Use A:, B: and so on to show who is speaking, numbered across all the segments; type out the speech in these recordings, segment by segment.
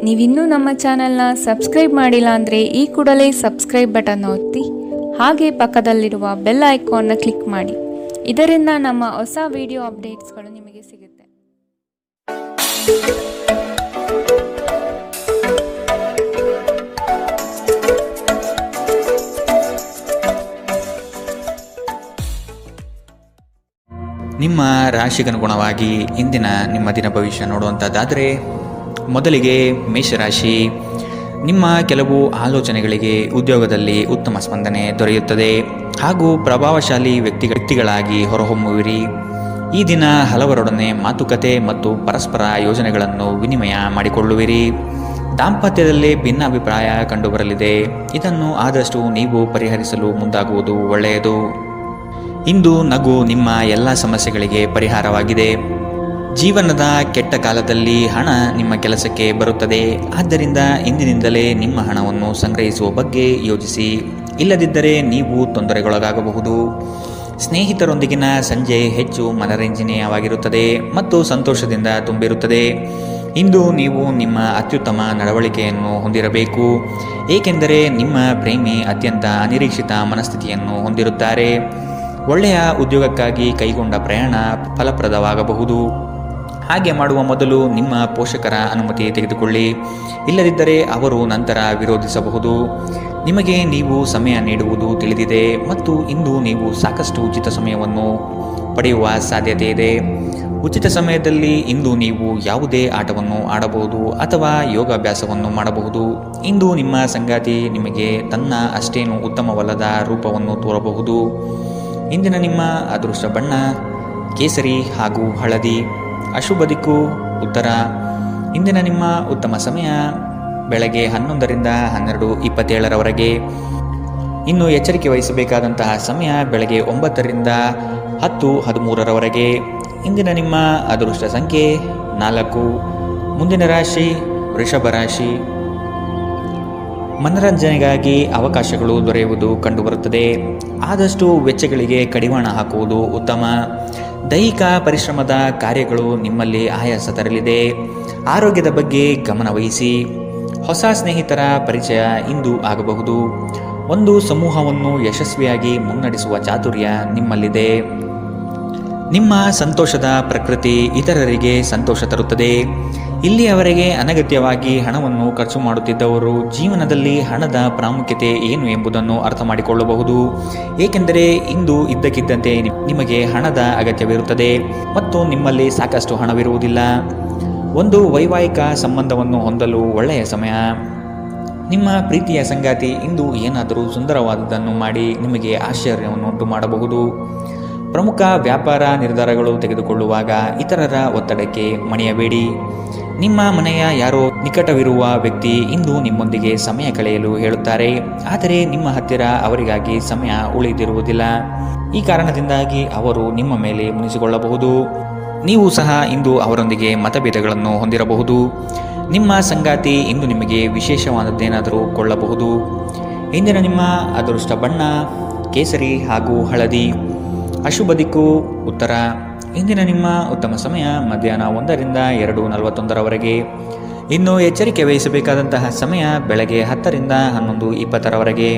A: ನೀವಿನ್ನೂ ನಮ್ಮ ಚಾನೆಲ್ನ ಸಬ್ಸ್ಕ್ರೈಬ್ ಮಾಡಿಲ್ಲ ಅಂದರೆ ಈ ಕೂಡಲೇ ಸಬ್ಸ್ಕ್ರೈಬ್ ಬಟನ್ ಒತ್ತಿ ಹಾಗೆ ಪಕ್ಕದಲ್ಲಿರುವ ಬೆಲ್ ಐಕಾನ್ನ ಕ್ಲಿಕ್ ಮಾಡಿ. ಇದರಿಂದ ನಮ್ಮ ಹೊಸ ವಿಡಿಯೋ ಅಪ್ಡೇಟ್ಸ್ಗಳು ನಿಮಗೆ ಸಿಗುತ್ತೆ.
B: ನಿಮ್ಮ ರಾಶಿಗನುಗುಣವಾಗಿ ಇಂದಿನ ನಿಮ್ಮ ದಿನ ಭವಿಷ್ಯ ನೋಡುವಂಥದ್ದಾದರೆ, ಮೊದಲಿಗೆ ಮೇಷರಾಶಿ. ನಿಮ್ಮ ಕೆಲವು ಆಲೋಚನೆಗಳಿಗೆ ಉದ್ಯೋಗದಲ್ಲಿ ಉತ್ತಮ ಸ್ಪಂದನೆ ದೊರೆಯುತ್ತದೆ ಹಾಗೂ ಪ್ರಭಾವಶಾಲಿ ವ್ಯಕ್ತಿಗಳಾಗಿ ಹೊರಹೊಮ್ಮುವಿರಿ. ಈ ದಿನ ಹಲವರೊಡನೆ ಮಾತುಕತೆ ಮತ್ತು ಪರಸ್ಪರ ಯೋಜನೆಗಳನ್ನು ವಿನಿಮಯ ಮಾಡಿಕೊಳ್ಳುವಿರಿ. ದಾಂಪತ್ಯದಲ್ಲಿ ಭಿನ್ನಾಭಿಪ್ರಾಯ ಕಂಡುಬರಲಿದೆ. ಇದನ್ನು ಆದಷ್ಟು ನೀವು ಪರಿಹರಿಸಲು ಮುಂದಾಗುವುದು ಒಳ್ಳೆಯದು. ಇಂದು ನಗು ನಿಮ್ಮ ಎಲ್ಲ ಸಮಸ್ಯೆಗಳಿಗೆ ಪರಿಹಾರವಾಗಿದೆ. ಜೀವನದ ಕೆಟ್ಟ ಕಾಲದಲ್ಲಿ ಹಣ ನಿಮ್ಮ ಕೆಲಸಕ್ಕೆ ಬರುತ್ತದೆ. ಆದ್ದರಿಂದ ಇಂದಿನಿಂದಲೇ ನಿಮ್ಮ ಹಣವನ್ನು ಸಂಗ್ರಹಿಸುವ ಬಗ್ಗೆ ಯೋಚಿಸಿ. ಇಲ್ಲದಿದ್ದರೆ ನೀವು ತೊಂದರೆಗೊಳಗಾಗಬಹುದು. ಸ್ನೇಹಿತರೊಂದಿಗಿನ ಸಂಜೆ ಹೆಚ್ಚು ಮನರಂಜನೀಯವಾಗಿರುತ್ತದೆ ಮತ್ತು ಸಂತೋಷದಿಂದ ತುಂಬಿರುತ್ತದೆ. ಇಂದು ನೀವು ನಿಮ್ಮ ಅತ್ಯುತ್ತಮ ನಡವಳಿಕೆಯನ್ನು ಹೊಂದಿರಬೇಕು, ಏಕೆಂದರೆ ನಿಮ್ಮ ಪ್ರೇಮಿ ಅತ್ಯಂತ ಅನಿರೀಕ್ಷಿತ ಮನಸ್ಥಿತಿಯನ್ನು ಹೊಂದಿರುತ್ತಾರೆ. ಒಳ್ಳೆಯ ಉದ್ಯೋಗಕ್ಕಾಗಿ ಕೈಗೊಂಡ ಪ್ರಯಾಣ ಫಲಪ್ರದವಾಗಬಹುದು. ಹಾಗೆ ಮಾಡುವ ಮೊದಲು ನಿಮ್ಮ ಪೋಷಕರ ಅನುಮತಿ ತೆಗೆದುಕೊಳ್ಳಿ. ಇಲ್ಲದಿದ್ದರೆ ಅವರು ನಂತರ ವಿರೋಧಿಸಬಹುದು. ನಿಮಗೆ ನೀವು ಸಮಯ ನೀಡುವುದು ತಿಳಿದಿದೆ ಮತ್ತು ಇಂದು ನೀವು ಸಾಕಷ್ಟು ಉಚಿತ ಸಮಯವನ್ನು ಪಡೆಯುವ ಸಾಧ್ಯತೆ ಇದೆ. ಉಚಿತ ಸಮಯದಲ್ಲಿ ಇಂದು ನೀವು ಯಾವುದೇ ಆಟವನ್ನು ಆಡಬಹುದು ಅಥವಾ ಯೋಗಾಭ್ಯಾಸವನ್ನು ಮಾಡಬಹುದು. ಇಂದು ನಿಮ್ಮ ಸಂಗಾತಿ ನಿಮಗೆ ತನ್ನ ಅಷ್ಟೇನು ಉತ್ತಮವಲ್ಲದ ರೂಪವನ್ನು ತೋರಬಹುದು. ಇಂದಿನ ನಿಮ್ಮ ಅದೃಷ್ಟ ಬಣ್ಣ ಕೇಸರಿ ಹಾಗೂ ಹಳದಿ. ಅಶುಭ ದಿಕ್ಕು ಉತ್ತರ. ಇಂದಿನ ನಿಮ್ಮ ಉತ್ತಮ ಸಮಯ ಬೆಳಗ್ಗೆ 11ರಿಂದ 12:27ರವರೆಗೆ. ಇನ್ನು ಎಚ್ಚರಿಕೆ ವಹಿಸಬೇಕಾದಂತಹ ಸಮಯ ಬೆಳಗ್ಗೆ 9ರಿಂದ 10:13ರವರೆಗೆ. ಇಂದಿನ ನಿಮ್ಮ ಅದೃಷ್ಟ ಸಂಖ್ಯೆ 4. ಮುಂದಿನ ರಾಶಿ ವೃಷಭ ರಾಶಿ. ಮನರಂಜನೆಗಾಗಿ ಅವಕಾಶಗಳು ದೊರೆಯುವುದು ಕಂಡುಬರುತ್ತದೆ. ಆದಷ್ಟು ವೆಚ್ಚಗಳಿಗೆ ಕಡಿವಾಣ ಹಾಕುವುದು ಉತ್ತಮ. ದೈಹಿಕ ಪರಿಶ್ರಮದ ಕಾರ್ಯಗಳು ನಿಮ್ಮಲ್ಲಿ ಆಯಾಸ ತರಲಿದೆ. ಆರೋಗ್ಯದ ಬಗ್ಗೆ ಗಮನ ವಹಿಸಿ. ಹೊಸ ಸ್ನೇಹಿತರ ಪರಿಚಯ ಇಂದು ಆಗಬಹುದು. ಒಂದು ಸಮೂಹವನ್ನು ಯಶಸ್ವಿಯಾಗಿ ಮುನ್ನಡೆಸುವ ಚಾತುರ್ಯ ನಿಮ್ಮಲ್ಲಿದೆ. ನಿಮ್ಮ ಸಂತೋಷದ ಪ್ರಕೃತಿ ಇತರರಿಗೆ ಸಂತೋಷ ತರುತ್ತದೆ. ಇಲ್ಲಿಯವರೆಗೆ ಅನಗತ್ಯವಾಗಿ ಹಣವನ್ನು ಖರ್ಚು ಮಾಡುತ್ತಿದ್ದವರು ಜೀವನದಲ್ಲಿ ಹಣದ ಪ್ರಾಮುಖ್ಯತೆ ಏನು ಎಂಬುದನ್ನು ಅರ್ಥ ಮಾಡಿಕೊಳ್ಳಬಹುದು. ಏಕೆಂದರೆ ಇಂದು ಇದ್ದಕ್ಕಿದ್ದಂತೆ ನಿಮಗೆ ಹಣದ ಅಗತ್ಯವಿರುತ್ತದೆ ಮತ್ತು ನಿಮ್ಮಲ್ಲಿ ಸಾಕಷ್ಟು ಹಣವಿರುವುದಿಲ್ಲ. ಒಂದು ವೈವಾಹಿಕ ಸಂಬಂಧವನ್ನು ಹೊಂದಲು ಒಳ್ಳೆಯ ಸಮಯ. ನಿಮ್ಮ ಪ್ರೀತಿಯ ಸಂಗಾತಿ ಇಂದು ಏನಾದರೂ ಸುಂದರವಾದದ್ದನ್ನು ಮಾಡಿ ನಿಮಗೆ ಆಶ್ಚರ್ಯವನ್ನುಂಟು ಮಾಡಬಹುದು. ಪ್ರಮುಖ ವ್ಯಾಪಾರ ನಿರ್ಧಾರಗಳು ತೆಗೆದುಕೊಳ್ಳುವಾಗ ಇತರರ ಒತ್ತಡಕ್ಕೆ ಮಣಿಯಬೇಡಿ. ನಿಮ್ಮ ಮನೆಯ ಯಾರೋ ನಿಕಟವಿರುವ ವ್ಯಕ್ತಿ ಇಂದು ನಿಮ್ಮೊಂದಿಗೆ ಸಮಯ ಕಳೆಯಲು ಹೇಳುತ್ತಾರೆ, ಆದರೆ ನಿಮ್ಮ ಹತ್ತಿರ ಅವರಿಗಾಗಿ ಸಮಯ ಉಳಿದಿರುವುದಿಲ್ಲ. ಈ ಕಾರಣದಿಂದಾಗಿ ಅವರು ನಿಮ್ಮ ಮೇಲೆ ಮುನಿಸಿಕೊಳ್ಳಬಹುದು. ನೀವು ಸಹ ಇಂದು ಅವರೊಂದಿಗೆ ಮತಭೇದಗಳನ್ನು ಹೊಂದಿರಬಹುದು. ನಿಮ್ಮ ಸಂಗಾತಿ ಇಂದು ನಿಮಗೆ ವಿಶೇಷವಾದದ್ದೇನಾದರೂ ಕೊಳ್ಳಬಹುದು. ಇಂದಿನ ನಿಮ್ಮ ಅದೃಷ್ಟ ಬಣ್ಣ ಕೇಸರಿ ಹಾಗೂ ಹಳದಿ. ಅಶುಭ ದಿಕ್ಕು ಉತ್ತರ. ಇಂದಿನ ನಿಮ್ಮ ಉತ್ತಮ ಸಮಯ ಮಧ್ಯಾಹ್ನ 1ರಿಂದ 2:41ರವರೆಗೆ. ಇನ್ನು ಎಚ್ಚರಿಕೆ ವಹಿಸಬೇಕಾದಂತಹ ಸಮಯ ಬೆಳಗ್ಗೆ 10ರಿಂದ 11:20ರವರೆಗೆ.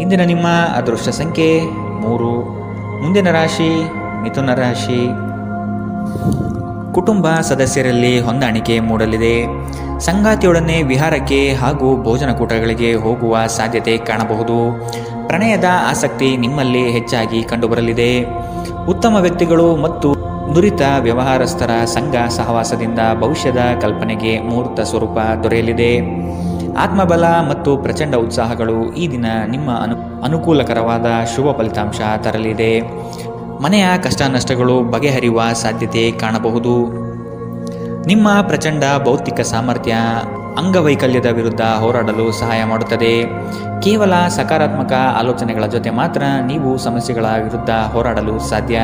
B: ಇಂದಿನ ನಿಮ್ಮ ಅದೃಷ್ಟ ಸಂಖ್ಯೆ 3. ಮುಂದಿನ ರಾಶಿ ಮಿಥುನ ರಾಶಿ. ಕುಟುಂಬ ಸದಸ್ಯರಲ್ಲಿ ಹೊಂದಾಣಿಕೆ ಮೂಡಲಿದೆ. ಸಂಗಾತಿಯೊಡನೆ ವಿಹಾರಕ್ಕೆ ಹಾಗೂ ಭೋಜನಕೂಟಗಳಿಗೆ ಹೋಗುವ ಸಾಧ್ಯತೆ ಕಾಣಬಹುದು. ಪ್ರಣಯದ ಆಸಕ್ತಿ ನಿಮ್ಮಲ್ಲಿ ಹೆಚ್ಚಾಗಿ ಕಂಡುಬರಲಿದೆ. ಉತ್ತಮ ವ್ಯಕ್ತಿಗಳು ಮತ್ತು ನುರಿತ ವ್ಯವಹಾರಸ್ಥರ ಸಂಘ ಸಹವಾಸದಿಂದ ಭವಿಷ್ಯದ ಕಲ್ಪನೆಗೆ ಮೂರ್ತ ಸ್ವರೂಪ ದೊರೆಯಲಿದೆ. ಆತ್ಮಬಲ ಮತ್ತು ಪ್ರಚಂಡ ಉತ್ಸಾಹಗಳು ಈ ದಿನ ನಿಮ್ಮ ಅನುಕೂಲಕರವಾದ ಶುಭ ಫಲಿತಾಂಶ ತರಲಿದೆ. ಮನೆಯ ಕಷ್ಟ ನಷ್ಟಗಳು ಬಗೆಹರಿಯುವ ಸಾಧ್ಯತೆ ಕಾಣಬಹುದು. ನಿಮ್ಮ ಪ್ರಚಂಡ ಭೌತಿಕ ಸಾಮರ್ಥ್ಯ ಅಂಗವೈಕಲ್ಯದ ವಿರುದ್ಧ ಹೋರಾಡಲು ಸಹಾಯ ಮಾಡುತ್ತದೆ. ಕೇವಲ ಸಕಾರಾತ್ಮಕ ಆಲೋಚನೆಗಳ ಜೊತೆ ಮಾತ್ರ ನೀವು ಸಮಸ್ಯೆಗಳ ವಿರುದ್ಧ ಹೋರಾಡಲು ಸಾಧ್ಯ.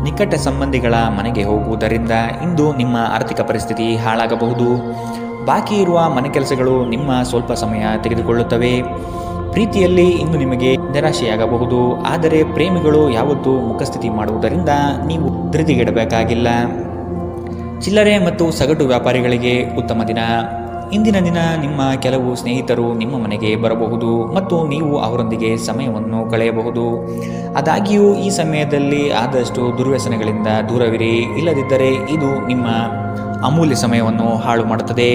B: ನಿಕಟ ಸಂಬಂಧಿಗಳ ಮನೆಗೆ ಹೋಗುವುದರಿಂದ ಇಂದು ನಿಮ್ಮ ಆರ್ಥಿಕ ಪರಿಸ್ಥಿತಿ ಹಾಳಾಗಬಹುದು. ಬಾಕಿ ಇರುವ ಮನೆ ಕೆಲಸಗಳು ನಿಮ್ಮ ಸ್ವಲ್ಪ ಸಮಯ ತೆಗೆದುಕೊಳ್ಳುತ್ತವೆ. ಪ್ರೀತಿಯಲ್ಲಿ ಇಂದು ನಿಮಗೆ ನಿರಾಶೆಯಾಗಬಹುದು. ಆದರೆ ಪ್ರೇಮಿಗಳು ಯಾವತ್ತೂ ಮುಖಸ್ಥಿತಿ ಮಾಡುವುದರಿಂದ ನೀವು ಧೃತಿಗೆಡಬೇಕಾಗಿಲ್ಲ. ಚಿಲ್ಲರೆ ಮತ್ತು ಸಗಟು ವ್ಯಾಪಾರಿಗಳಿಗೆ ಉತ್ತಮ ದಿನ. ಇಂದಿನ ದಿನ ನಿಮ್ಮ ಕೆಲವು ಸ್ನೇಹಿತರು ನಿಮ್ಮ ಮನೆಗೆ ಬರಬಹುದು ಮತ್ತು ನೀವು ಅವರೊಂದಿಗೆ ಸಮಯವನ್ನು ಕಳೆಯಬಹುದು. ಆದಾಗ್ಯೂ ಈ ಸಮಯದಲ್ಲಿ ಆದಷ್ಟು ದುರ್ವ್ಯಸನಗಳಿಂದ ದೂರವಿರಿ, ಇಲ್ಲದಿದ್ದರೆ ಇದು ನಿಮ್ಮ ಅಮೂಲ್ಯ ಸಮಯವನ್ನು ಹಾಳು ಮಾಡುತ್ತದೆ.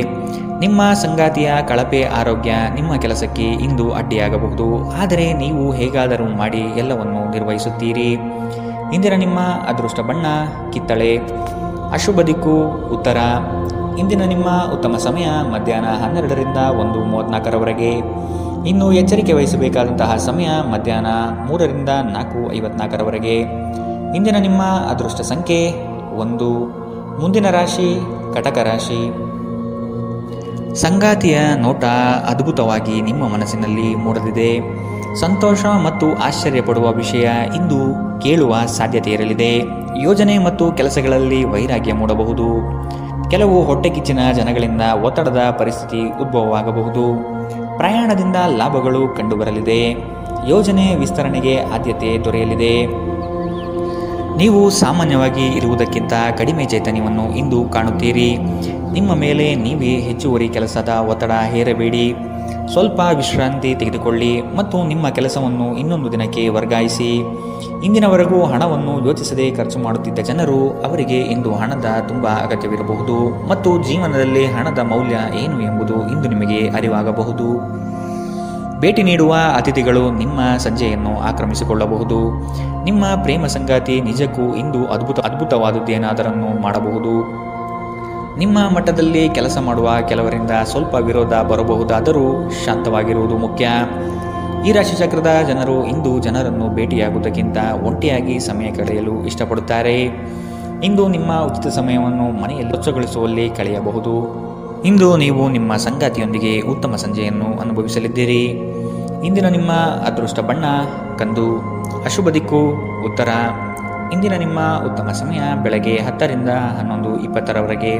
B: ನಿಮ್ಮ ಸಂಗಾತಿಯ ಕಳಪೆ ಆರೋಗ್ಯ ನಿಮ್ಮ ಕೆಲಸಕ್ಕೆ ಇಂದು ಅಡ್ಡಿಯಾಗಬಹುದು, ಆದರೆ ನೀವು ಹೇಗಾದರೂ ಮಾಡಿ ಎಲ್ಲವನ್ನು ನಿರ್ವಹಿಸುತ್ತೀರಿ. ಇಂದಿನ ನಿಮ್ಮ ಅದೃಷ್ಟ ಬಣ್ಣ ಕಿತ್ತಳೆ. ಅಶುಭ ದಿಕ್ಕು ಉತ್ತರ. ಇಂದಿನ ನಿಮ್ಮ ಉತ್ತಮ ಸಮಯ ಮಧ್ಯಾಹ್ನ 12ರಿಂದ 1:34ರವರೆಗೆ. ಇನ್ನು ಎಚ್ಚರಿಕೆ ವಹಿಸಬೇಕಾದಂತಹ ಸಮಯ ಮಧ್ಯಾಹ್ನ 3ರಿಂದ 4:54ರವರೆಗೆ. ಇಂದಿನ ನಿಮ್ಮ ಅದೃಷ್ಟ ಸಂಖ್ಯೆ 1. ಮುಂದಿನ ರಾಶಿ ಕಟಕ ರಾಶಿ. ಸಂಗಾತಿಯ ನೋಟ ಅದ್ಭುತವಾಗಿ ನಿಮ್ಮ ಮನಸ್ಸಿನಲ್ಲಿ ಮೂಡಲಿದೆ. ಸಂತೋಷ ಮತ್ತು ಆಶ್ಚರ್ಯಪಡುವ ವಿಷಯ ಇಂದು ಕೇಳುವ ಸಾಧ್ಯತೆ ಇರಲಿದೆ. ಯೋಜನೆ ಮತ್ತು ಕೆಲಸಗಳಲ್ಲಿ ವೈರಾಗ್ಯ ಮೂಡಬಹುದು. ಕೆಲವು ಹೊಟ್ಟೆಕಿಚ್ಚಿನ ಜನಗಳಿಂದ ಒತ್ತಡದ ಪರಿಸ್ಥಿತಿ ಉದ್ಭವವಾಗಬಹುದು. ಪ್ರಯಾಣದಿಂದ ಲಾಭಗಳು ಕಂಡುಬರಲಿದೆ. ಯೋಜನೆ ವಿಸ್ತರಣೆಗೆ ಆದ್ಯತೆ ದೊರೆಯಲಿದೆ. ನೀವು ಸಾಮಾನ್ಯವಾಗಿ ಇರುವುದಕ್ಕಿಂತ ಕಡಿಮೆ ಚೈತನ್ಯವನ್ನು ಇಂದು ಕಾಣುತ್ತೀರಿ. ನಿಮ್ಮ ಮೇಲೆ ನೀವೇ ಹೆಚ್ಚುವರಿ ಕೆಲಸದ ಒತ್ತಡ ಹೇರಬೇಡಿ. ಸ್ವಲ್ಪ ವಿಶ್ರಾಂತಿ ತೆಗೆದುಕೊಳ್ಳಿ ಮತ್ತು ನಿಮ್ಮ ಕೆಲಸವನ್ನು ಇನ್ನೊಂದು ದಿನಕ್ಕೆ ವರ್ಗಾಯಿಸಿ. ಇಂದಿನವರೆಗೂ ಹಣವನ್ನು ಯೋಚಿಸದೆ ಖರ್ಚು ಮಾಡುತ್ತಿದ್ದ ಜನರು ಅವರಿಗೆ ಇಂದು ಹಣದ ತುಂಬ ಅಗತ್ಯವಿರಬಹುದು ಮತ್ತು ಜೀವನದಲ್ಲಿ ಹಣದ ಮೌಲ್ಯ ಏನು ಎಂಬುದು ಇಂದು ನಿಮಗೆ ಅರಿವಾಗಬಹುದು. ಭೇಟಿ ನೀಡುವ ಅತಿಥಿಗಳು ನಿಮ್ಮ ಸಂಜೆಯನ್ನು ಆಕ್ರಮಿಸಿಕೊಳ್ಳಬಹುದು. ನಿಮ್ಮ ಪ್ರೇಮ ಸಂಗಾತಿ ನಿಜಕ್ಕೂ ಇಂದು ಅದ್ಭುತವಾದುದೇನಾದರನ್ನು ಮಾಡಬಹುದು. ನಿಮ್ಮ ಮಟ್ಟದಲ್ಲಿ ಕೆಲಸ ಮಾಡುವ ಕೆಲವರಿಂದ ಸ್ವಲ್ಪ ವಿರೋಧ ಬರಬಹುದಾದರೂ ಶಾಂತವಾಗಿರುವುದು ಮುಖ್ಯ. ಈ ರಾಶಿಚಕ್ರದ ಜನರು ಇಂದು ಜನರನ್ನು ಭೇಟಿಯಾಗುವುದಕ್ಕಿಂತ ಒಂಟಿಯಾಗಿ ಸಮಯ ಕಳೆಯಲು ಇಷ್ಟಪಡುತ್ತಾರೆ. ಇಂದು ನಿಮ್ಮ ಉಚಿತ ಸಮಯವನ್ನು ಮನೆಯಲ್ಲಿ ಸ್ವಚ್ಛಗೊಳಿಸುವಲ್ಲಿ ಕಳೆಯಬಹುದು. ಇಂದು ನೀವು ನಿಮ್ಮ ಸಂಗಾತಿಯೊಂದಿಗೆ ಉತ್ತಮ ಸಂಜೆಯನ್ನು ಅನುಭವಿಸಲಿದ್ದೀರಿ. ಇಂದಿನ ನಿಮ್ಮ ಅದೃಷ್ಟ ಬಣ್ಣ ಕಂದು. ಅಶುಭ ದಿಕ್ಕು ಉತ್ತರ. ಇಂದಿನ ನಿಮ್ಮ ಉತ್ತಮ ಸಮಯ ಬೆಳಗ್ಗೆ 10ರಿಂದ 11:20ರವರೆಗೆ.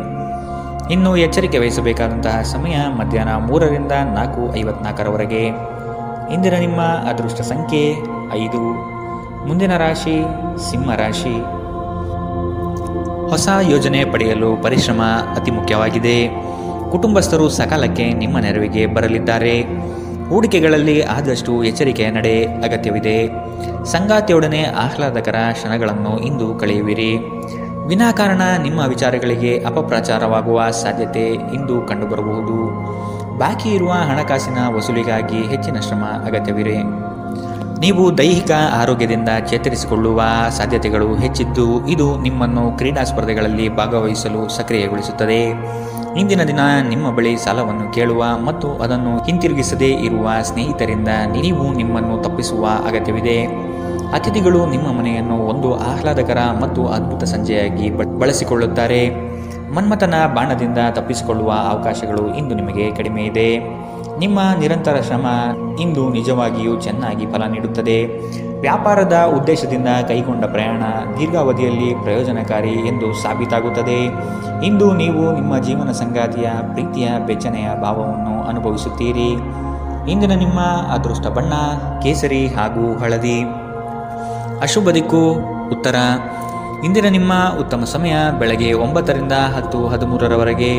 B: ಇನ್ನು ಎಚ್ಚರಿಕೆ ವಹಿಸಬೇಕಾದಂತಹ ಸಮಯ ಮಧ್ಯಾಹ್ನ 3ರಿಂದ 4:54ರವರೆಗೆ. ಇಂದಿನ ನಿಮ್ಮ ಅದೃಷ್ಟ ಸಂಖ್ಯೆ 5. ಮುಂದಿನ ರಾಶಿ ಸಿಂಹ ರಾಶಿ. ಹೊಸ ಯೋಜನೆ ಪಡೆಯಲು ಪರಿಶ್ರಮ ಅತಿ ಮುಖ್ಯವಾಗಿದೆ. ಕುಟುಂಬಸ್ಥರು ಸಕಾಲಕ್ಕೆ ನಿಮ್ಮ ನೆರವಿಗೆ ಬರಲಿದ್ದಾರೆ. ಹೂಡಿಕೆಗಳಲ್ಲಿ ಆದಷ್ಟು ಎಚ್ಚರಿಕೆಯ ನಡೆ ಅಗತ್ಯವಿದೆ. ಸಂಗಾತಿಯೊಡನೆ ಆಹ್ಲಾದಕರ ಕ್ಷಣಗಳನ್ನು ಇಂದು ಕಳೆಯುವಿರಿ. ವಿನಾಕಾರಣ ನಿಮ್ಮ ವಿಚಾರಗಳಿಗೆ ಅಪಪ್ರಚಾರವಾಗುವ ಸಾಧ್ಯತೆ ಇಂದು ಕಂಡುಬರಬಹುದು. ಬಾಕಿ ಇರುವ ಹಣಕಾಸಿನ ವಸೂಲಿಗಾಗಿ ಹೆಚ್ಚಿನ ಶ್ರಮ ಅಗತ್ಯವಿದೆ. ನೀವು ದೈಹಿಕ ಆರೋಗ್ಯದಿಂದ ಚೇತರಿಸಿಕೊಳ್ಳುವ ಸಾಧ್ಯತೆಗಳು ಹೆಚ್ಚಿದ್ದು ಇದು ನಿಮ್ಮನ್ನು ಕ್ರೀಡಾ ಸ್ಪರ್ಧೆಗಳಲ್ಲಿ ಭಾಗವಹಿಸಲು ಸಕ್ರಿಯಗೊಳಿಸುತ್ತದೆ. ಇಂದಿನ ದಿನ ನಿಮ್ಮ ಬಳಿ ಸಾಲವನ್ನು ಕೇಳುವ ಮತ್ತು ಅದನ್ನು ಹಿಂತಿರುಗಿಸದೇ ಇರುವ ಸ್ನೇಹಿತರಿಂದ ನೀವು ನಿಮ್ಮನ್ನು ತಪ್ಪಿಸುವ ಅಗತ್ಯವಿದೆ. ಅತಿಥಿಗಳು ನಿಮ್ಮ ಮನೆಯನ್ನು ಒಂದು ಆಹ್ಲಾದಕರ ಮತ್ತು ಅದ್ಭುತ ಸಂಜೆಯಾಗಿ ಬಳಸಿಕೊಳ್ಳುತ್ತಾರೆ. ಮನ್ಮಥನ ಬಾಣದಿಂದ ತಪ್ಪಿಸಿಕೊಳ್ಳುವ ಅವಕಾಶಗಳು ಇಂದು ನಿಮಗೆ ಕಡಿಮೆ ಇದೆ. ನಿಮ್ಮ ನಿರಂತರ ಶ್ರಮ ಇಂದು ನಿಜವಾಗಿಯೂ ಚೆನ್ನಾಗಿ ಫಲ ನೀಡುತ್ತದೆ. ವ್ಯಾಪಾರದ ಉದ್ದೇಶದಿಂದ ಕೈಗೊಂಡ ಪ್ರಯಾಣ ದೀರ್ಘಾವಧಿಯಲ್ಲಿ ಪ್ರಯೋಜನಕಾರಿ ಎಂದು ಸಾಬೀತಾಗುತ್ತದೆ. ಇಂದು ನೀವು ನಿಮ್ಮ ಜೀವನ ಸಂಗಾತಿಯ ಪ್ರೀತಿಯ ಬೆಚ್ಚನೆಯ ಭಾವವನ್ನು ಅನುಭವಿಸುತ್ತೀರಿ. ಇಂದಿನ ನಿಮ್ಮ ಅದೃಷ್ಟ ಬಣ್ಣ ಕೇಸರಿ ಹಾಗೂ ಹಳದಿ. ಅಶುಭ ದಿಕ್ಕು ಉತ್ತರ. ಇಂದಿನ ನಿಮ್ಮ ಉತ್ತಮ ಸಮಯ ಬೆಳಗ್ಗೆ 9ರಿಂದ 10:13ರವರೆಗೆ.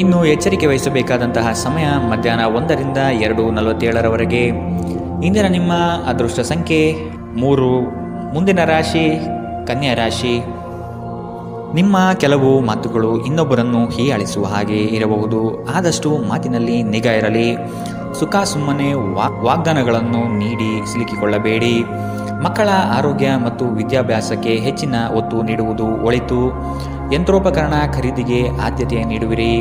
B: ಇನ್ನು ಎಚ್ಚರಿಕೆ ವಹಿಸಬೇಕಾದಂತಹ ಸಮಯ ಮಧ್ಯಾಹ್ನ 1ರಿಂದ 2:47ರವರೆಗೆ. ಇಂದಿನ ನಿಮ್ಮ ಅದೃಷ್ಟ ಸಂಖ್ಯೆ 3. ಮುಂದಿನ ರಾಶಿ ಕನ್ಯಾ ರಾಶಿ. ನಿಮ್ಮ ಕೆಲವು ಮಾತುಗಳು ಇನ್ನೊಬ್ಬರನ್ನು ಹೀಯಾಳಿಸುವ ಹಾಗೆ ಇರಬಹುದು. ಆದಷ್ಟು ಮಾತಿನಲ್ಲಿ ನಿಗಾ ಇರಲಿ. ಸುಖ ಸುಮ್ಮನೆ ವಾಗ್ದಾನಗಳನ್ನು ನೀಡಿ ಸಿಲುಕಿಕೊಳ್ಳಬೇಡಿ. ಮಕ್ಕಳ ಆರೋಗ್ಯ ಮತ್ತು ವಿದ್ಯಾಭ್ಯಾಸಕ್ಕೆ ಹೆಚ್ಚಿನ ಒತ್ತು ನೀಡುವುದು ಒಳಿತು. ಯಂತ್ರೋಪಕರಣ ಖರೀದಿಗೆ ಆದ್ಯತೆ ನೀಡುವಿರಿ.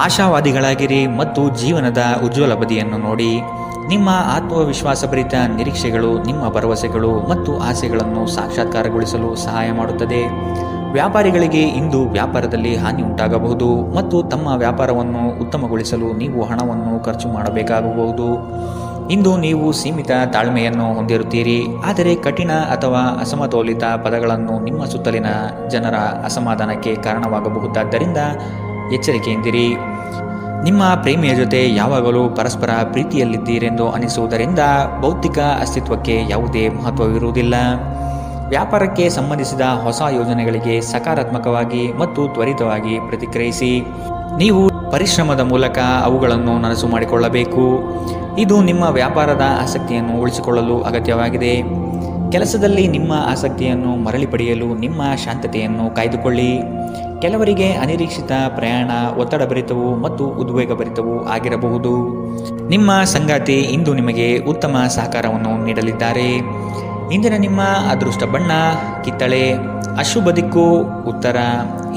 B: ಆಶಾವಾದಿಗಳಾಗಿರಿ ಮತ್ತು ಜೀವನದ ಉಜ್ವಲ ಬದಿಯನ್ನು ನೋಡಿ. ನಿಮ್ಮ ಆತ್ಮವಿಶ್ವಾಸಭರಿತ ನಿರೀಕ್ಷೆಗಳು ನಿಮ್ಮ ಭರವಸೆಗಳು ಮತ್ತು ಆಸೆಗಳನ್ನು ಸಾಕ್ಷಾತ್ಕಾರಗೊಳಿಸಲು ಸಹಾಯ ಮಾಡುತ್ತದೆ. ವ್ಯಾಪಾರಿಗಳಿಗೆ ಇಂದು ವ್ಯಾಪಾರದಲ್ಲಿ ಹಾನಿ ಉಂಟಾಗಬಹುದು ಮತ್ತು ತಮ್ಮ ವ್ಯಾಪಾರವನ್ನು ಉತ್ತಮಗೊಳಿಸಲು ನೀವು ಹಣವನ್ನು ಖರ್ಚು ಮಾಡಬೇಕಾಗಬಹುದು. ಇಂದು ನೀವು ಸೀಮಿತ ತಾಳ್ಮೆಯನ್ನು ಹೊಂದಿರುತ್ತೀರಿ, ಆದರೆ ಕಠಿಣ ಅಥವಾ ಅಸಮತೋಲಿತ ಪದಗಳನ್ನು ನಿಮ್ಮ ಸುತ್ತಲಿನ ಜನರ ಅಸಮಾಧಾನಕ್ಕೆ ಕಾರಣವಾಗಬಹುದಾದ್ದರಿಂದ ಎಚ್ಚರಿಕೆಯಿಂದಿರಿ. ನಿಮ್ಮ ಪ್ರೇಮಿಯ ಜೊತೆ ಯಾವಾಗಲೂ ಪರಸ್ಪರ ಪ್ರೀತಿಯಲ್ಲಿದ್ದೀರೆಂದು ಅನಿಸುವುದರಿಂದ ಭೌತಿಕ ಅಸ್ತಿತ್ವಕ್ಕೆ ಯಾವುದೇ ಮಹತ್ವವಿರುವುದಿಲ್ಲ. ವ್ಯಾಪಾರಕ್ಕೆ ಸಂಬಂಧಿಸಿದ ಹೊಸ ಯೋಜನೆಗಳಿಗೆ ಸಕಾರಾತ್ಮಕವಾಗಿ ಮತ್ತು ತ್ವರಿತವಾಗಿ ಪ್ರತಿಕ್ರಿಯಿಸಿ. ನೀವು ಪರಿಶ್ರಮದ ಮೂಲಕ ಅವುಗಳನ್ನು ನನಸು ಮಾಡಿಕೊಳ್ಳಬೇಕು. ಇದು ನಿಮ್ಮ ವ್ಯಾಪಾರದ ಆಸಕ್ತಿಯನ್ನು ಉಳಿಸಿಕೊಳ್ಳಲು ಅಗತ್ಯವಾಗಿದೆ. ಕೆಲಸದಲ್ಲಿ ನಿಮ್ಮ ಆಸಕ್ತಿಯನ್ನು ಮರಳಿ ಪಡೆಯಲು ನಿಮ್ಮ ಶಾಂತತೆಯನ್ನು ಕಾಯ್ದುಕೊಳ್ಳಿ. ಕೆಲವರಿಗೆ ಅನಿರೀಕ್ಷಿತ ಪ್ರಯಾಣ ಒತ್ತಡಭರಿತವೂ ಮತ್ತು ಉದ್ವೇಗಭರಿತವೂ ಆಗಿರಬಹುದು. ನಿಮ್ಮ ಸಂಗಾತಿ ಇಂದು ನಿಮಗೆ ಉತ್ತಮ ಸಹಕಾರವನ್ನು ನೀಡಲಿದ್ದಾರೆ. ಇಂದಿನ ನಿಮ್ಮ ಅದೃಷ್ಟ ಬಣ್ಣ ಕಿತ್ತಳೆ. ಅಶುಭ ದಿಕ್ಕು ಉತ್ತರ.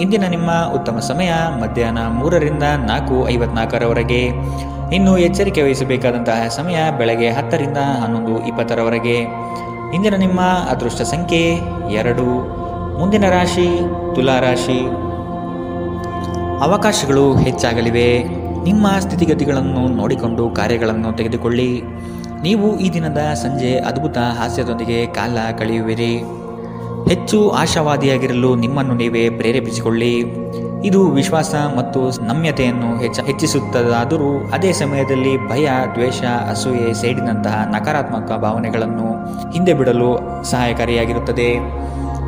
B: ಇಂದಿನ ನಿಮ್ಮ ಉತ್ತಮ ಸಮಯ ಮಧ್ಯಾಹ್ನ 3ರಿಂದ 4:54ರವರೆಗೆ. ಇನ್ನು ಎಚ್ಚರಿಕೆ ವಹಿಸಬೇಕಾದಂತಹ ಸಮಯ ಬೆಳಗ್ಗೆ 10ರಿಂದ 11:20ರವರೆಗೆ. ಇಂದಿನ ನಿಮ್ಮ ಅದೃಷ್ಟ ಸಂಖ್ಯೆ 2. ಮುಂದಿನ ರಾಶಿ ತುಲಾ ರಾಶಿ. ಅವಕಾಶಗಳು ಹೆಚ್ಚಾಗಲಿವೆ. ನಿಮ್ಮ ಸ್ಥಿತಿಗತಿಗಳನ್ನು ನೋಡಿಕೊಂಡು ಕಾರ್ಯಗಳನ್ನು ತೆಗೆದುಕೊಳ್ಳಿ. ನೀವು ಈ ದಿನದ ಸಂಜೆ ಅದ್ಭುತ ಹಾಸ್ಯದೊಂದಿಗೆ ಕಾಲ ಕಳೆಯುವಿರಿ. ಹೆಚ್ಚು ಆಶಾವಾದಿಯಾಗಿರಲು ನಿಮ್ಮನ್ನು ನೀವೇ ಪ್ರೇರೇಪಿಸಿಕೊಳ್ಳಿ. ಇದು ವಿಶ್ವಾಸ ಮತ್ತು ನಮ್ಯತೆಯನ್ನು ಹೆಚ್ಚಿಸುತ್ತದಾದರೂ ಅದೇ ಸಮಯದಲ್ಲಿ ಭಯ, ದ್ವೇಷ, ಅಸೂಯೆ, ಸೇಡಿನಂತಹ ನಕಾರಾತ್ಮಕ ಭಾವನೆಗಳನ್ನು ಹಿಂದೆ ಬಿಡಲು ಸಹಾಯಕಾರಿಯಾಗಿರುತ್ತದೆ.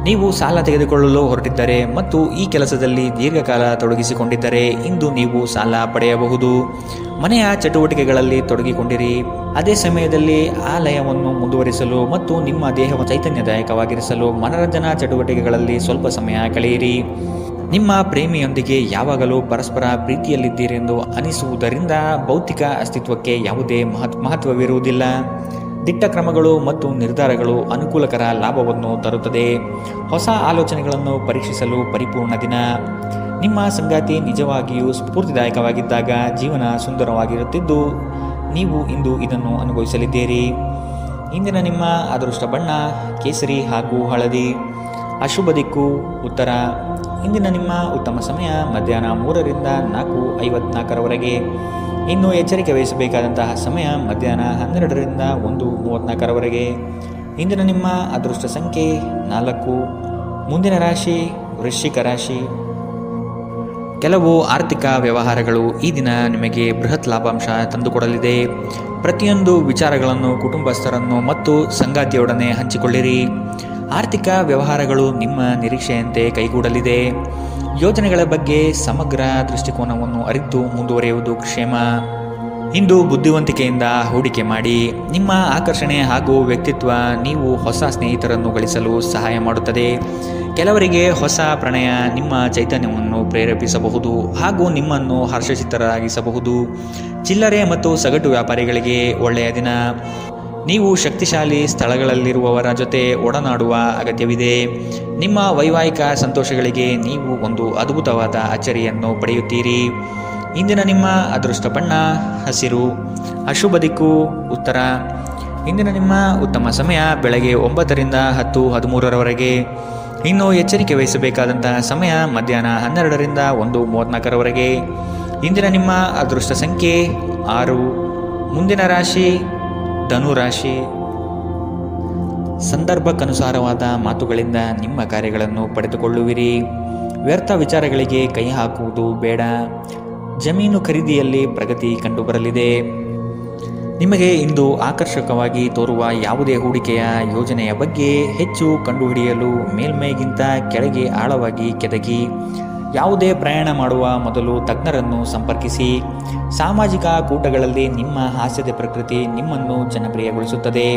B: ನೀವು ಸಾಲ ತೆಗೆದುಕೊಳ್ಳಲು ಹೊರಟಿದ್ದರೆ ಮತ್ತು ಈ ಕೆಲಸದಲ್ಲಿ ದೀರ್ಘಕಾಲ ತೊಡಗಿಸಿಕೊಂಡಿದ್ದರೆ ಇಂದು ನೀವು ಸಾಲ ಪಡೆಯಬಹುದು. ಮನೆಯ ಚಟುವಟಿಕೆಗಳಲ್ಲಿ ತೊಡಗಿಕೊಂಡಿರಿ. ಅದೇ ಸಮಯದಲ್ಲಿ ಆ ಲಯವನ್ನು ಮುಂದುವರಿಸಲು ಮತ್ತು ನಿಮ್ಮ ದೇಹವನ್ನು ಚೈತನ್ಯದಾಯಕವಾಗಿರಿಸಲು ಮನರಂಜನಾ ಚಟುವಟಿಕೆಗಳಲ್ಲಿ ಸ್ವಲ್ಪ ಸಮಯ ಕಳೆಯಿರಿ. ನಿಮ್ಮ ಪ್ರೇಮಿಯೊಂದಿಗೆ ಯಾವಾಗಲೂ ಪರಸ್ಪರ ಪ್ರೀತಿಯಲ್ಲಿದ್ದೀರೆಂದು ಅನಿಸುವುದರಿಂದ ಭೌತಿಕ ಅಸ್ತಿತ್ವಕ್ಕೆ ಯಾವುದೇ ಮಹತ್ವವಿರುವುದಿಲ್ಲ. ದಿಟ್ಟ ಕ್ರಮಗಳು ಮತ್ತು ನಿರ್ಧಾರಗಳು ಅನುಕೂಲಕರ ಲಾಭವನ್ನು ತರುತ್ತದೆ. ಹೊಸ ಆಲೋಚನೆಗಳನ್ನು ಪರೀಕ್ಷಿಸಲು ಪರಿಪೂರ್ಣ ದಿನ. ನಿಮ್ಮ ಸಂಗಾತಿ ನಿಜವಾಗಿಯೂ ಸ್ಫೂರ್ತಿದಾಯಕವಾಗಿದ್ದಾಗ ಜೀವನ ಸುಂದರವಾಗಿರುತ್ತಿದ್ದು ನೀವು ಇಂದು ಇದನ್ನು ಅನುಭವಿಸಲಿದ್ದೀರಿ. ಇಂದಿನ ನಿಮ್ಮ ಅದೃಷ್ಟ ಬಣ್ಣ ಕೇಸರಿ ಹಾಗೂ ಹಳದಿ. ಅಶುಭ ದಿಕ್ಕು ಉತ್ತರ. ಇಂದಿನ ನಿಮ್ಮ ಉತ್ತಮ ಸಮಯ ಮಧ್ಯಾಹ್ನ 3ರಿಂದ 4:54ರವರೆಗೆ. ಇನ್ನು ಎಚ್ಚರಿಕೆ ವಹಿಸಬೇಕಾದಂತಹ ಸಮಯ ಮಧ್ಯಾಹ್ನ 12ರಿಂದ 1:34ರವರೆಗೆ. ಇಂದಿನ ನಿಮ್ಮ ಅದೃಷ್ಟ ಸಂಖ್ಯೆ 4. ಮುಂದಿನ ರಾಶಿ ವೃಶ್ಚಿಕ ರಾಶಿ. ಕೆಲವು ಆರ್ಥಿಕ ವ್ಯವಹಾರಗಳು ಈ ದಿನ ನಿಮಗೆ ಬೃಹತ್ ಲಾಭಾಂಶ ತಂದುಕೊಡಲಿದೆ. ಪ್ರತಿಯೊಂದು ವಿಚಾರಗಳನ್ನು ಕುಟುಂಬಸ್ಥರನ್ನು ಮತ್ತು ಸಂಗಾತಿಯೊಡನೆ ಹಂಚಿಕೊಳ್ಳಿರಿ. ಆರ್ಥಿಕ ವ್ಯವಹಾರಗಳು ನಿಮ್ಮ ನಿರೀಕ್ಷೆಯಂತೆ ಕೈಗೂಡಲಿದೆ. ಯೋಜನೆಗಳ ಬಗ್ಗೆ ಸಮಗ್ರ ದೃಷ್ಟಿಕೋನವನ್ನು ಅರಿತು ಮುಂದುವರಿಯುವುದು ಕ್ಷೇಮ. ಇಂದು ಬುದ್ಧಿವಂತಿಕೆಯಿಂದ ಹೂಡಿಕೆ ಮಾಡಿ. ನಿಮ್ಮ ಆಕರ್ಷಣೆ ಹಾಗೂ ವ್ಯಕ್ತಿತ್ವ ನೀವು ಹೊಸ ಸ್ನೇಹಿತರನ್ನು ಗಳಿಸಲು ಸಹಾಯ ಮಾಡುತ್ತದೆ. ಕೆಲವರಿಗೆ ಹೊಸ ಪ್ರಣಯ ನಿಮ್ಮ ಚೈತನ್ಯವನ್ನು ಪ್ರೇರೇಪಿಸಬಹುದು ಹಾಗೂ ನಿಮ್ಮನ್ನು ಹರ್ಷಚಿತ್ತರಾಗಿಸಬಹುದು. ಚಿಲ್ಲರೆ ಮತ್ತು ಸಗಟು ವ್ಯಾಪಾರಿಗಳಿಗೆ ಒಳ್ಳೆಯ ದಿನ. ನೀವು ಶಕ್ತಿಶಾಲಿ ಸ್ಥಳಗಳಲ್ಲಿರುವವರ ಜೊತೆ ಒಡನಾಡುವ ಅಗತ್ಯವಿದೆ. ನಿಮ್ಮ ವೈವಾಹಿಕ ಸಂತೋಷಗಳಿಗೆ ನೀವು ಒಂದು ಅದ್ಭುತವಾದ ಅಚ್ಚರಿಯನ್ನು ಪಡೆಯುತ್ತೀರಿ. ಇಂದಿನ ನಿಮ್ಮ ಅದೃಷ್ಟ ಬಣ್ಣ ಹಸಿರು. ಅಶುಭ ದಿಕ್ಕು ಉತ್ತರ. ಇಂದಿನ ನಿಮ್ಮ ಉತ್ತಮ ಸಮಯ ಬೆಳಗ್ಗೆ 9ರಿಂದ 10:13ರವರೆಗೆ. ಇನ್ನು ಎಚ್ಚರಿಕೆ ವಹಿಸಬೇಕಾದಂತಹ ಸಮಯ ಮಧ್ಯಾಹ್ನ 12ರಿಂದ 1:34ರವರೆಗೆ. ಇಂದಿನ ನಿಮ್ಮ ಅದೃಷ್ಟ ಸಂಖ್ಯೆ 6. ಮುಂದಿನ ರಾಶಿ ಧನು ರಾಶಿ. ಸಂದರ್ಭಕ್ಕನುಸಾರವಾದ ಮಾತುಗಳಿಂದ ನಿಮ್ಮ ಕಾರ್ಯಗಳನ್ನು ಪಡೆದುಕೊಳ್ಳುವಿರಿ. ವ್ಯರ್ಥ ವಿಚಾರಗಳಿಗೆ ಕೈ ಹಾಕುವುದು ಬೇಡ. ಜಮೀನು ಖರೀದಿಯಲ್ಲಿ ಪ್ರಗತಿ ಕಂಡುಬರಲಿದೆ. ನಿಮಗೆ ಇಂದು ಆಕರ್ಷಕವಾಗಿ ತೋರುವ ಯಾವುದೇ ಹೂಡಿಕೆಯ ಯೋಜನೆಯ ಬಗ್ಗೆ ಹೆಚ್ಚು ಕಂಡುಹಿಡಿಯಲು ಮೇಲ್ಮೈಗಿಂತ ಕೆಳಗೆ ಆಳವಾಗಿ ಕೆದಕಿ. ಯಾವುದೇ ಪ್ರಯಾಣ ಮಾಡುವ ಮೊದಲು ತಜ್ಞರನ್ನು ಸಂಪರ್ಕಿಸಿ. ಸಾಮಾಜಿಕ ಕೂಟಗಳಲ್ಲಿ ನಿಮ್ಮ ಹಾಸ್ಯದ ಪ್ರಕೃತಿ ನಿಮ್ಮನ್ನು ಜನಪ್ರಿಯಗೊಳಿಸುತ್ತದೆ.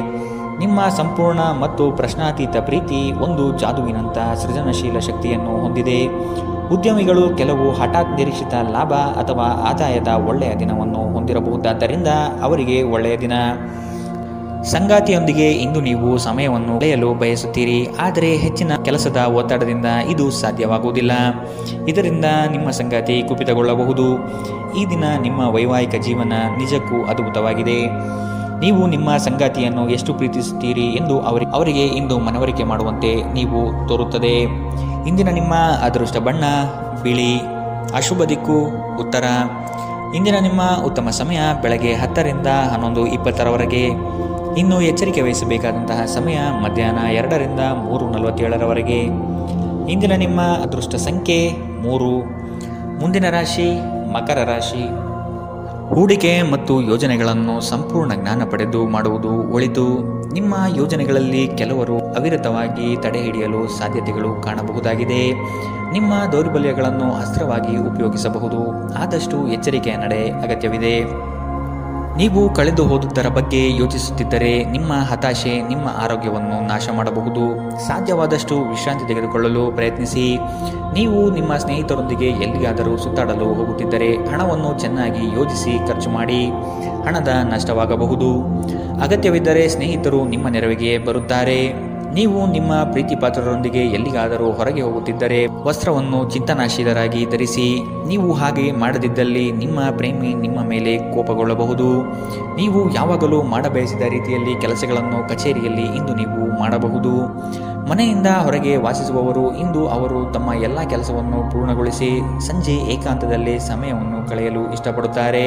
B: ನಿಮ್ಮ ಸಂಪೂರ್ಣ ಮತ್ತು ಪ್ರಶ್ನಾತೀತ ಪ್ರೀತಿ ಒಂದು ಜಾದುವಿನಂಥ ಸೃಜನಶೀಲ ಶಕ್ತಿಯನ್ನು ಹೊಂದಿದೆ. ಉದ್ಯಮಿಗಳು ಕೆಲವು ಹಠಾತ್ ನಿರೀಕ್ಷಿತ ಲಾಭ ಅಥವಾ ಆದಾಯದ ಒಳ್ಳೆಯ ದಿನವನ್ನು ಹೊಂದಿರಬಹುದಾದ್ದರಿಂದ ಅವರಿಗೆ ಒಳ್ಳೆಯ ದಿನ. ಸಂಗಾತಿಯೊಂದಿಗೆ ಇಂದು ನೀವು ಸಮಯವನ್ನು ಕಳೆಯಲು ಬಯಸುತ್ತೀರಿ, ಆದರೆ ಹೆಚ್ಚಿನ ಕೆಲಸದ ಒತ್ತಡದಿಂದ ಇದು ಸಾಧ್ಯವಾಗುವುದಿಲ್ಲ. ಇದರಿಂದ ನಿಮ್ಮ ಸಂಗಾತಿ ಕುಪಿತಗೊಳ್ಳಬಹುದು. ಈ ದಿನ ನಿಮ್ಮ ವೈವಾಹಿಕ ಜೀವನ ನಿಜಕ್ಕೂ ಅದ್ಭುತವಾಗಿದೆ. ನೀವು ನಿಮ್ಮ ಸಂಗಾತಿಯನ್ನು ಎಷ್ಟು ಪ್ರೀತಿಸುತ್ತೀರಿ ಎಂದು ಅವರಿಗೆ ಇಂದು ಮನವರಿಕೆ ಮಾಡುವಂತೆ ನೀವು ತೋರುತ್ತದೆ. ಇಂದಿನ ನಿಮ್ಮ ಅದೃಷ್ಟ ಬಣ್ಣ ಬಿಳಿ. ಅಶುಭ ದಿಕ್ಕು ಉತ್ತರ. ಇಂದಿನ ನಿಮ್ಮ ಉತ್ತಮ ಸಮಯ ಬೆಳಗ್ಗೆ 10ರಿಂದ 11:20ರವರೆಗೆ. ಇನ್ನು ಎಚ್ಚರಿಕೆ ವಹಿಸಬೇಕಾದಂತಹ ಸಮಯ ಮಧ್ಯಾಹ್ನ 2ರಿಂದ 3:47ರವರೆಗೆ. ಇಂದಿನ ನಿಮ್ಮ ಅದೃಷ್ಟ ಸಂಖ್ಯೆ 3. ಮುಂದಿನ ರಾಶಿ ಮಕರ ರಾಶಿ. ಹೂಡಿಕೆ ಮತ್ತು ಯೋಜನೆಗಳನ್ನು ಸಂಪೂರ್ಣ ಜ್ಞಾನ ಪಡೆದು ಮಾಡುವುದು ಒಳಿತು. ನಿಮ್ಮ ಯೋಜನೆಗಳಲ್ಲಿ ಕೆಲವರು ಅವಿರತವಾಗಿ ತಡೆಹಿಡಿಯಲು ಸಾಧ್ಯತೆಗಳು ಕಾಣಬಹುದಾಗಿದೆ. ನಿಮ್ಮ ದೌರ್ಬಲ್ಯಗಳನ್ನು ಅಸ್ತ್ರವಾಗಿ ಉಪಯೋಗಿಸಬಹುದು. ಆದಷ್ಟು ಎಚ್ಚರಿಕೆಯ ನಡೆ ಅಗತ್ಯವಿದೆ. ನೀವು ಕಳೆದು ಹೋದುದರ ಬಗ್ಗೆ ಯೋಚಿಸುತ್ತಿದ್ದರೆ ನಿಮ್ಮ ಹತಾಶೆ ನಿಮ್ಮ ಆರೋಗ್ಯವನ್ನು ನಾಶ ಮಾಡಬಹುದು. ಸಾಧ್ಯವಾದಷ್ಟು ವಿಶ್ರಾಂತಿ ತೆಗೆದುಕೊಳ್ಳಲು ಪ್ರಯತ್ನಿಸಿ. ನೀವು ನಿಮ್ಮ ಸ್ನೇಹಿತರೊಂದಿಗೆ ಎಲ್ಲಿಯಾದರೂ ಸುತ್ತಾಡಲು ಹೋಗುತ್ತಿದ್ದರೆ ಹಣವನ್ನು ಚೆನ್ನಾಗಿ ಯೋಜಿಸಿ ಖರ್ಚು ಮಾಡಿ. ಹಣದ ನಷ್ಟವಾಗಬಹುದು. ಅಗತ್ಯವಿದ್ದರೆ ಸ್ನೇಹಿತರು ನಿಮ್ಮ ನೆರವಿಗೆ ಬರುತ್ತಾರೆ. ನೀವು ನಿಮ್ಮ ಪ್ರೀತಿ ಪಾತ್ರರೊಂದಿಗೆ ಎಲ್ಲಿಗಾದರೂ ಹೊರಗೆ ಹೋಗುತ್ತಿದ್ದರೆ ವಸ್ತ್ರವನ್ನು ಚಿಂತನಾಶೀಲರಾಗಿ ಧರಿಸಿ. ನೀವು ಹಾಗೆ ಮಾಡದಿದ್ದಲ್ಲಿ ನಿಮ್ಮ ಪ್ರೇಮಿ ನಿಮ್ಮ ಮೇಲೆ ಕೋಪಗೊಳ್ಳಬಹುದು. ನೀವು ಯಾವಾಗಲೂ ಮಾಡಬಯಸಿದ ರೀತಿಯಲ್ಲಿ ಕೆಲಸಗಳನ್ನು ಕಚೇರಿಯಲ್ಲಿ ಇಂದು ನೀವು ಮಾಡಬಹುದು. ಮನೆಯಿಂದ ಹೊರಗೆ ವಾಸಿಸುವವರು ಇಂದು ಅವರು ತಮ್ಮ ಎಲ್ಲ ಕೆಲಸವನ್ನು ಪೂರ್ಣಗೊಳಿಸಿ ಸಂಜೆ ಏಕಾಂತದಲ್ಲಿ ಸಮಯವನ್ನು ಕಳೆಯಲು ಇಷ್ಟಪಡುತ್ತಾರೆ.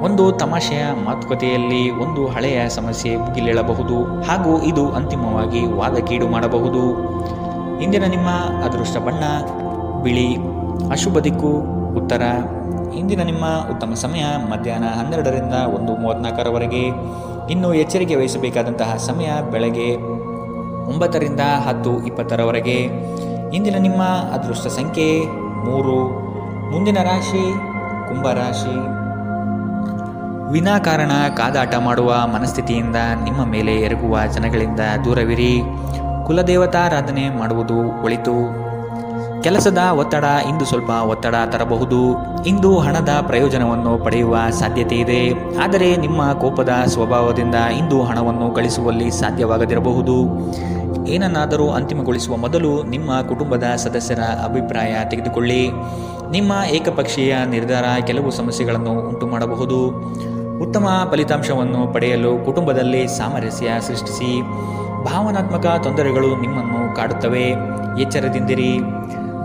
B: ಒಂದು ತಮಾಷೆಯ ಮಾತುಕತೆಯಲ್ಲಿ ಒಂದು ಹಳೆಯ ಸಮಸ್ಯೆ ಭುಗಿಲೇಳಬಹುದು ಹಾಗೂ ಇದು ಅಂತಿಮವಾಗಿ ವಾದಕೀಡು ಮಾಡಬಹುದು. ಇಂದಿನ ನಿಮ್ಮ ಅದೃಷ್ಟ ಬಣ್ಣ ಬಿಳಿ. ಅಶುಭ ದಿಕ್ಕು ಉತ್ತರ. ಇಂದಿನ ನಿಮ್ಮ ಉತ್ತಮ ಸಮಯ ಮಧ್ಯಾಹ್ನ 12ರಿಂದ 1:34ರವರೆಗೆ. ಇನ್ನು ಎಚ್ಚರಿಕೆ ವಹಿಸಬೇಕಾದಂತಹ ಸಮಯ ಬೆಳಗ್ಗೆ 9ರಿಂದ 10:20ರವರೆಗೆ. ಇಂದಿನ ನಿಮ್ಮ ಅದೃಷ್ಟ ಸಂಖ್ಯೆ 3. ಮುಂದಿನ ರಾಶಿ ಕುಂಭರಾಶಿ. ವಿನಾಕಾರಣ ಕಾದಾಟ ಮಾಡುವ ಮನಸ್ಥಿತಿಯಿಂದ ನಿಮ್ಮ ಮೇಲೆ ಎರಗುವ ಜನಗಳಿಂದ ದೂರವಿರಿ. ಕುಲದೇವತಾರಾಧನೆ ಮಾಡುವುದು ಒಳಿತು. ಕೆಲಸದ ಒತ್ತಡ ಇಂದು ಸ್ವಲ್ಪ ಒತ್ತಡ ತರಬಹುದು. ಇಂದು ಹಣದ ಪ್ರಯೋಜನವನ್ನು ಪಡೆಯುವ ಸಾಧ್ಯತೆ ಇದೆ. ಆದರೆ ನಿಮ್ಮ ಕೋಪದ ಸ್ವಭಾವದಿಂದ ಇಂದು ಹಣವನ್ನು ಗಳಿಸುವಲ್ಲಿ ಸಾಧ್ಯವಾಗದಿರಬಹುದು. ಏನನ್ನಾದರೂ ಅಂತಿಮಗೊಳಿಸುವ ಮೊದಲು ನಿಮ್ಮ ಕುಟುಂಬದ ಸದಸ್ಯರ ಅಭಿಪ್ರಾಯ ತೆಗೆದುಕೊಳ್ಳಿ. ನಿಮ್ಮ ಏಕಪಕ್ಷೀಯ ನಿರ್ಧಾರ ಕೆಲವು ಸಮಸ್ಯೆಗಳನ್ನು ಉಂಟು ಮಾಡಬಹುದು. ಉತ್ತಮ ಫಲಿತಾಂಶವನ್ನು ಪಡೆಯಲು ಕುಟುಂಬದಲ್ಲಿ ಸಾಮರಸ್ಯ ಸೃಷ್ಟಿಸಿ. ಭಾವನಾತ್ಮಕ ತೊಂದರೆಗಳು ನಿಮ್ಮನ್ನು ಕಾಡುತ್ತವೆ. ಎಚ್ಚರದಿಂದಿರಿ.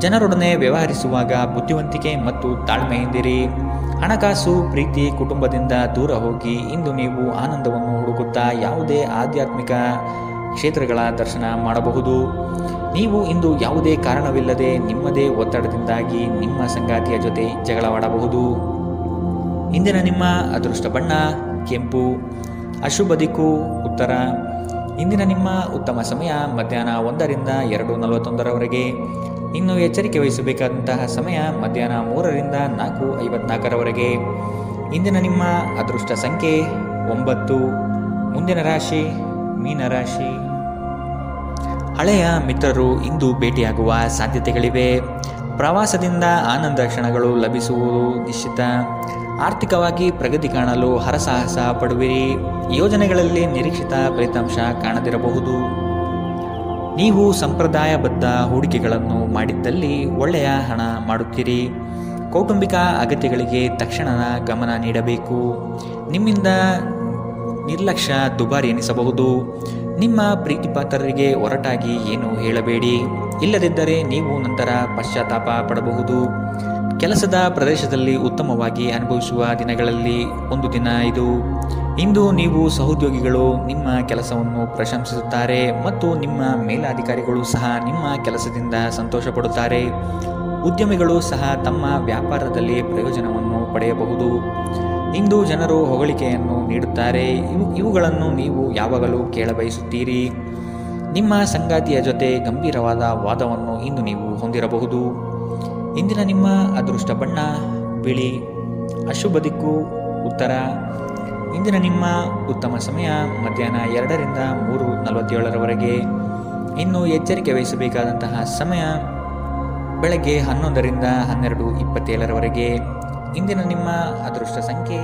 B: ಜನರೊಡನೆ ವ್ಯವಹರಿಸುವಾಗ ಬುದ್ಧಿವಂತಿಕೆ ಮತ್ತು ತಾಳ್ಮೆಯಿಂದಿರಿ. ಹಣಕಾಸು ಪ್ರೀತಿ ಕುಟುಂಬದಿಂದ ದೂರ ಹೋಗಿ ಇಂದು ನೀವು ಆನಂದವನ್ನು ಹುಡುಕುತ್ತಾ ಯಾವುದೇ ಆಧ್ಯಾತ್ಮಿಕ ಕ್ಷೇತ್ರಗಳ ದರ್ಶನ ಮಾಡಬಹುದು. ನೀವು ಇಂದು ಯಾವುದೇ ಕಾರಣವಿಲ್ಲದೆ ನಿಮ್ಮದೇ ಒತ್ತಡದಿಂದಾಗಿ ನಿಮ್ಮ ಸಂಗಾತಿಯ ಜೊತೆ ಜಗಳವಾಡಬಹುದು. ಇಂದಿನ ನಿಮ್ಮ ಅದೃಷ್ಟ ಬಣ್ಣ ಕೆಂಪು. ಅಶುಭ ದಿಕ್ಕು ಉತ್ತರ. ಇಂದಿನ ನಿಮ್ಮ ಉತ್ತಮ ಸಮಯ ಮಧ್ಯಾಹ್ನ 1ರಿಂದ 2:41ರವರೆಗೆ. ಇನ್ನು ಎಚ್ಚರಿಕೆ ವಹಿಸಬೇಕಾದಂತಹ ಸಮಯ ಮಧ್ಯಾಹ್ನ 3ರಿಂದ 4:54ರವರೆಗೆ. ಇಂದಿನ ನಿಮ್ಮ ಅದೃಷ್ಟ ಸಂಖ್ಯೆ 9. ಮುಂದಿನ ರಾಶಿ ಮೀನರಾಶಿ. ಹಳೆಯ ಮಿತ್ರರು ಇಂದು ಭೇಟಿಯಾಗುವ ಸಾಧ್ಯತೆಗಳಿವೆ. ಪ್ರವಾಸದಿಂದ ಆನಂದ ಕ್ಷಣಗಳು ಲಭಿಸುವುದು ನಿಶ್ಚಿತ. ಆರ್ಥಿಕವಾಗಿ ಪ್ರಗತಿ ಕಾಣಲು ಹರಸಾಹಸ ಪಡುವಿರಿ. ಯೋಜನೆಗಳಲ್ಲಿ ನಿರೀಕ್ಷಿತ ಫಲಿತಾಂಶ ಕಾಣದಿರಬಹುದು. ನೀವು ಸಂಪ್ರದಾಯಬದ್ಧ ಹೂಡಿಕೆಗಳನ್ನು ಮಾಡಿದ್ದಲ್ಲಿ ಒಳ್ಳೆಯ ಹಣ ಮಾಡುತ್ತೀರಿ. ಕೌಟುಂಬಿಕ ಅಗತ್ಯಗಳಿಗೆ ತಕ್ಷಣ ಗಮನ ನೀಡಬೇಕು. ನಿಮ್ಮಿಂದ ನಿರ್ಲಕ್ಷ್ಯ ದುಬಾರಿ ಎನಿಸಬಹುದು. ನಿಮ್ಮ ಪ್ರೀತಿಪಾತ್ರರಿಗೆ ಒರಟಾಗಿ ಏನು ಹೇಳಬೇಡಿ. ಇಲ್ಲದಿದ್ದರೆ ನೀವು ನಂತರ ಪಶ್ಚಾತ್ತಾಪ ಪಡಬಹುದು. ಕೆಲಸದ ಪ್ರದೇಶದಲ್ಲಿ ಉತ್ತಮವಾಗಿ ಅನುಭವಿಸುವ ದಿನಗಳಲ್ಲಿ ಒಂದು ದಿನ ಇದು. ಇಂದು ನೀವು ಸಹೋದ್ಯೋಗಿಗಳು ನಿಮ್ಮ ಕೆಲಸವನ್ನು ಪ್ರಶಂಸಿಸುತ್ತಾರೆ ಮತ್ತು ನಿಮ್ಮ ಮೇಲಾಧಿಕಾರಿಗಳು ಸಹ ನಿಮ್ಮ ಕೆಲಸದಿಂದ ಸಂತೋಷ ಪಡುತ್ತಾರೆ. ಉದ್ಯಮಿಗಳು ಸಹ ತಮ್ಮ ವ್ಯಾಪಾರದಲ್ಲಿ ಪ್ರಯೋಜನವನ್ನು ಪಡೆಯಬಹುದು. ಇಂದು ಜನರು ಹೊಗಳಿಕೆಯನ್ನು ನೀಡುತ್ತಾರೆ. ಇವುಗಳನ್ನು ನೀವು ಯಾವಾಗಲೂ ಕೇಳಬಯಸುತ್ತೀರಿ. ನಿಮ್ಮ ಸಂಗಾತಿಯ ಜೊತೆ ಗಂಭೀರವಾದ ವಾದವನ್ನು ಇಂದು ನೀವು ಹೊಂದಿರಬಹುದು. ಇಂದಿನ ನಿಮ್ಮ ಅದೃಷ್ಟ ಬಣ್ಣ ಬಿಳಿ. ಅಶುಭ ದಿಕ್ಕು ಉತ್ತರ. ಇಂದಿನ ನಿಮ್ಮ ಉತ್ತಮ ಸಮಯ ಮಧ್ಯಾಹ್ನ 2ರಿಂದ 3:47ರವರೆಗೆ. ಇನ್ನು ಎಚ್ಚರಿಕೆ ವಹಿಸಬೇಕಾದಂತಹ ಸಮಯ ಬೆಳಗ್ಗೆ 11ರಿಂದ 12:27ರವರೆಗೆ. ಇಂದಿನ ನಿಮ್ಮ ಅದೃಷ್ಟ ಸಂಖ್ಯೆ